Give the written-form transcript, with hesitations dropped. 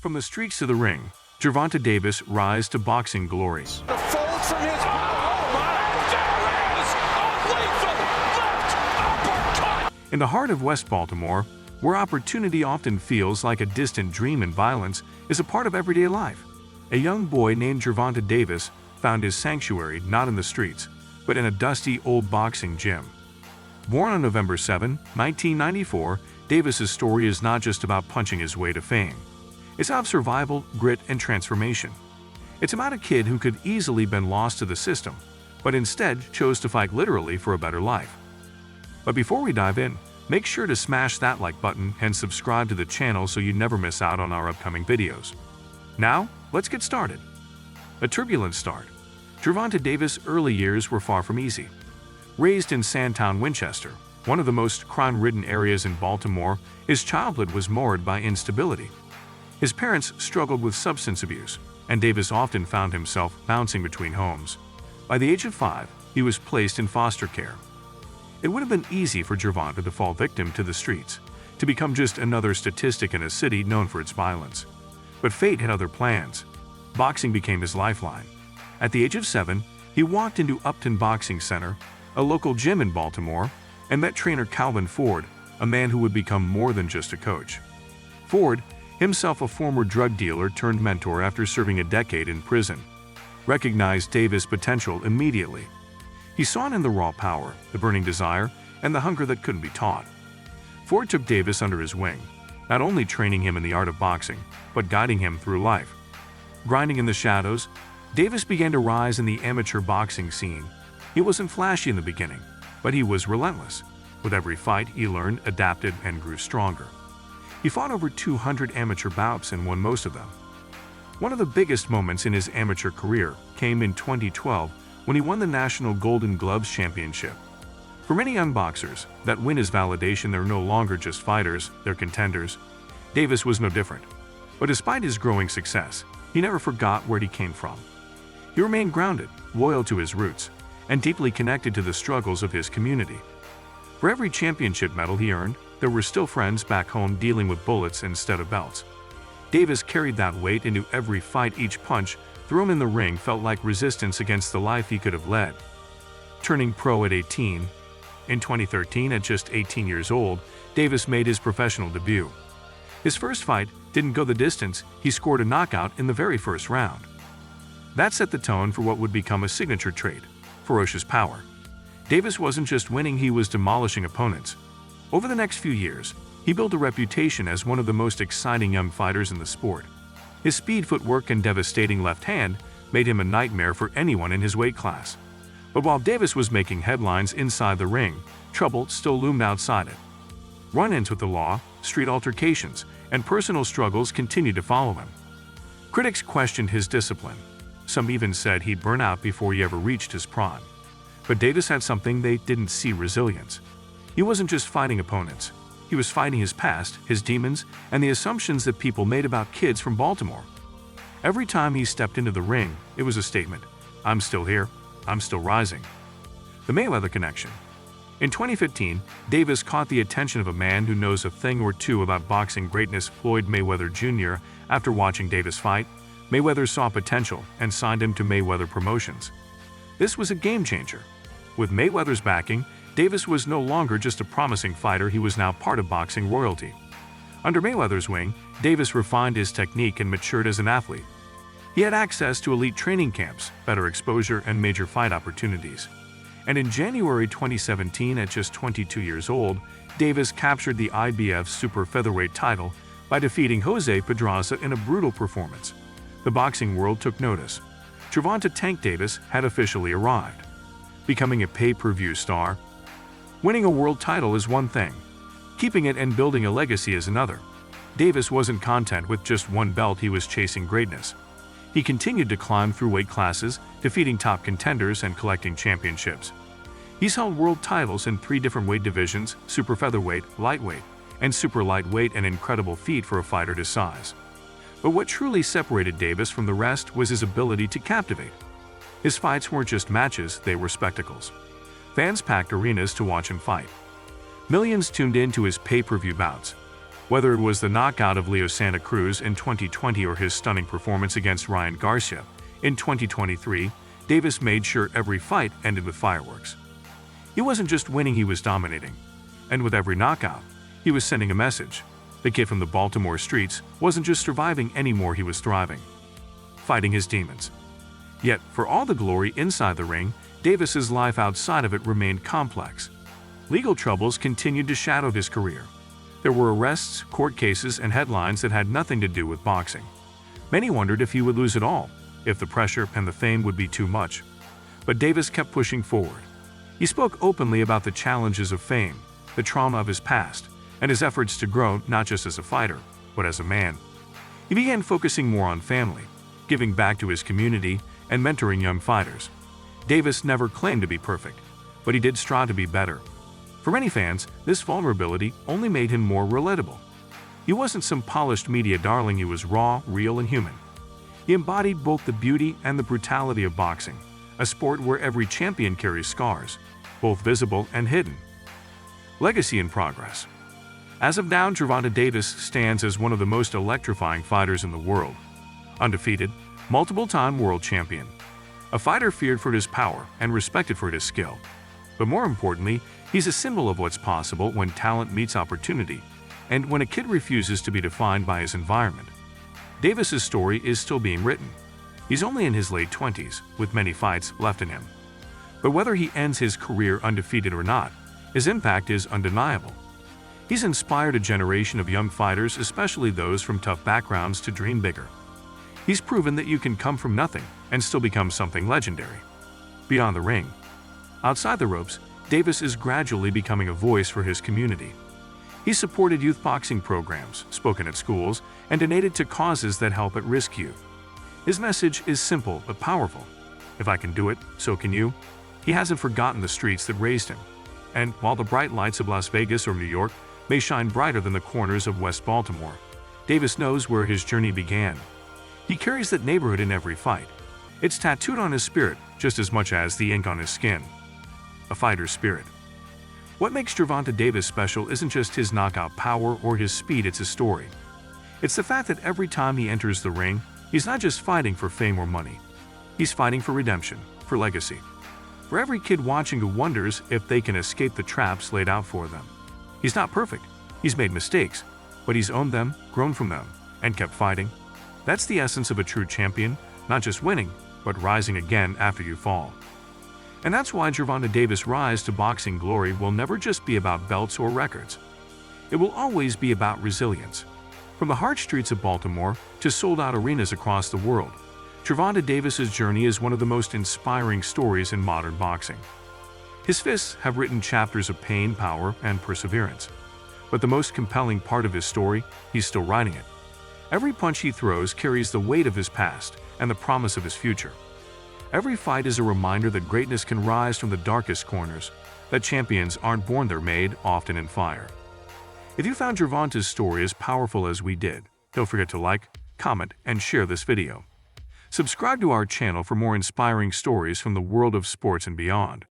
From the streets to the ring, Gervonta Davis rise to boxing glory. The folds from his oh my! There is a lethal left uppercut. In the heart of West Baltimore, where opportunity often feels like a distant dream and violence is a part of everyday life, a young boy named Gervonta Davis found his sanctuary not in the streets, but in a dusty old boxing gym. Born on November 7, 1994, Davis's story is not just about punching his way to fame. It's about survival, grit, and transformation. It's about a kid who could easily been lost to the system, but instead chose to fight literally for a better life. But before we dive in, make sure to smash that like button and subscribe to the channel so you never miss out on our upcoming videos. Now, let's get started. A turbulent start. Gervonta Davis' early years were far from easy. Raised in Sandtown, Winchester, one of the most crime-ridden areas in Baltimore, his childhood was marred by instability. His parents struggled with substance abuse, and Davis often found himself bouncing between homes. By the age of 5, he was placed in foster care. It would have been easy for Gervonta to fall victim to the streets, to become just another statistic in a city known for its violence. But fate had other plans. Boxing became his lifeline. At the age of 7, he walked into Upton Boxing Center, a local gym in Baltimore, and met trainer Calvin Ford, a man who would become more than just a coach. Ford, himself a former drug dealer turned mentor after serving a decade in prison, recognized Davis' potential immediately. He saw in the raw power, the burning desire, and the hunger that couldn't be taught. Ford took Davis under his wing, not only training him in the art of boxing, but guiding him through life. Grinding in the shadows, Davis began to rise in the amateur boxing scene. He wasn't flashy in the beginning, but he was relentless. With every fight, he learned, adapted, and grew stronger. He fought over 200 amateur bouts and won most of them. One of the biggest moments in his amateur career came in 2012 when he won the National Golden Gloves Championship. For many young boxers, that win is validation they're no longer just fighters, they're contenders. Davis was no different. But despite his growing success, he never forgot where he came from. He remained grounded, loyal to his roots, and deeply connected to the struggles of his community. For every championship medal he earned, there were still friends back home dealing with bullets instead of belts. Davis carried that weight into every fight. Each punch threw him in the ring felt like resistance against the life he could have led. Turning pro at 18, in 2013, at just 18 years old, Davis made his professional debut. His first fight didn't go the distance. He scored a knockout in the very first round. That set the tone for what would become a signature trait: ferocious power. Davis wasn't just winning, he was demolishing opponents. Over the next few years, he built a reputation as one of the most exciting young fighters in the sport. His speed, footwork, and devastating left hand made him a nightmare for anyone in his weight class. But while Davis was making headlines inside the ring, trouble still loomed outside it. Run-ins with the law, street altercations, and personal struggles continued to follow him. Critics questioned his discipline. Some even said he'd burn out before he ever reached his prime. But Davis had something they didn't see: resilience. He wasn't just fighting opponents. He was fighting his past, his demons, and the assumptions that people made about kids from Baltimore. Every time he stepped into the ring, it was a statement: I'm still here, I'm still rising. The Mayweather connection. In 2015, Davis caught the attention of a man who knows a thing or two about boxing greatness, Floyd Mayweather Jr. After watching Davis fight, Mayweather saw potential and signed him to Mayweather Promotions. This was a game changer. With Mayweather's backing, Davis was no longer just a promising fighter, he was now part of boxing royalty. Under Mayweather's wing, Davis refined his technique and matured as an athlete. He had access to elite training camps, better exposure, and major fight opportunities. And in January 2017, at just 22 years old, Davis captured the IBF super featherweight title by defeating Jose Pedraza in a brutal performance. The boxing world took notice. Gervonta "Tank" Davis had officially arrived. Becoming a pay-per-view star. Winning a world title is one thing. Keeping it and building a legacy is another. Davis wasn't content with just one belt, he was chasing greatness. He continued to climb through weight classes, defeating top contenders and collecting championships. He's held world titles in 3 different weight divisions: super featherweight, lightweight, and super lightweight, an incredible feat for a fighter his size. But what truly separated Davis from the rest was his ability to captivate. His fights weren't just matches, they were spectacles. Fans packed arenas to watch him fight. Millions tuned in to his pay-per-view bouts. Whether it was the knockout of Leo Santa Cruz in 2020 or his stunning performance against Ryan Garcia in 2023, Davis made sure every fight ended with fireworks. He wasn't just winning, he was dominating. And with every knockout, he was sending a message. The kid from the Baltimore streets wasn't just surviving anymore, he was thriving, fighting his demons. Yet, for all the glory inside the ring, Davis's life outside of it remained complex. Legal troubles continued to shadow his career. There were arrests, court cases, and headlines that had nothing to do with boxing. Many wondered if he would lose it all, if the pressure and the fame would be too much. But Davis kept pushing forward. He spoke openly about the challenges of fame, the trauma of his past, and his efforts to grow not just as a fighter, but as a man. He began focusing more on family, giving back to his community, and mentoring young fighters. Davis never claimed to be perfect, but he did strive to be better. For many fans, this vulnerability only made him more relatable. He wasn't some polished media darling, he was raw, real, and human. He embodied both the beauty and the brutality of boxing, a sport where every champion carries scars, both visible and hidden. Legacy and progress. As of now, Gervonta Davis stands as one of the most electrifying fighters in the world. Undefeated, multiple-time world champion. A fighter feared for his power and respected for his skill. But more importantly, he's a symbol of what's possible when talent meets opportunity, and when a kid refuses to be defined by his environment. Davis's story is still being written. He's only in his late 20s, with many fights left in him. But whether he ends his career undefeated or not, his impact is undeniable. He's inspired a generation of young fighters, especially those from tough backgrounds, to dream bigger. He's proven that you can come from nothing and still become something legendary. Beyond the ring, outside the ropes, Davis is gradually becoming a voice for his community. He's supported youth boxing programs, spoken at schools, and donated to causes that help at-risk youth. His message is simple but powerful. If I can do it, so can you. He hasn't forgotten the streets that raised him. And while the bright lights of Las Vegas or New York may shine brighter than the corners of West Baltimore, Davis knows where his journey began. He carries that neighborhood in every fight. It's tattooed on his spirit just as much as the ink on his skin. A fighter's spirit. What makes Gervonta Davis special isn't just his knockout power or his speed, it's his story. It's the fact that every time he enters the ring, he's not just fighting for fame or money. He's fighting for redemption, for legacy. For every kid watching who wonders if they can escape the traps laid out for them. He's not perfect. He's made mistakes, but he's owned them, grown from them, and kept fighting. That's the essence of a true champion, not just winning, but rising again after you fall. And that's why Gervonta Davis' rise to boxing glory will never just be about belts or records. It will always be about resilience. From the hard streets of Baltimore to sold-out arenas across the world, Gervonta Davis' journey is one of the most inspiring stories in modern boxing. His fists have written chapters of pain, power, and perseverance. But the most compelling part of his story, he's still writing it. Every punch he throws carries the weight of his past and the promise of his future. Every fight is a reminder that greatness can rise from the darkest corners, that champions aren't born, they're made, often in fire. If you found Gervonta's story as powerful as we did, don't forget to like, comment, and share this video. Subscribe to our channel for more inspiring stories from the world of sports and beyond.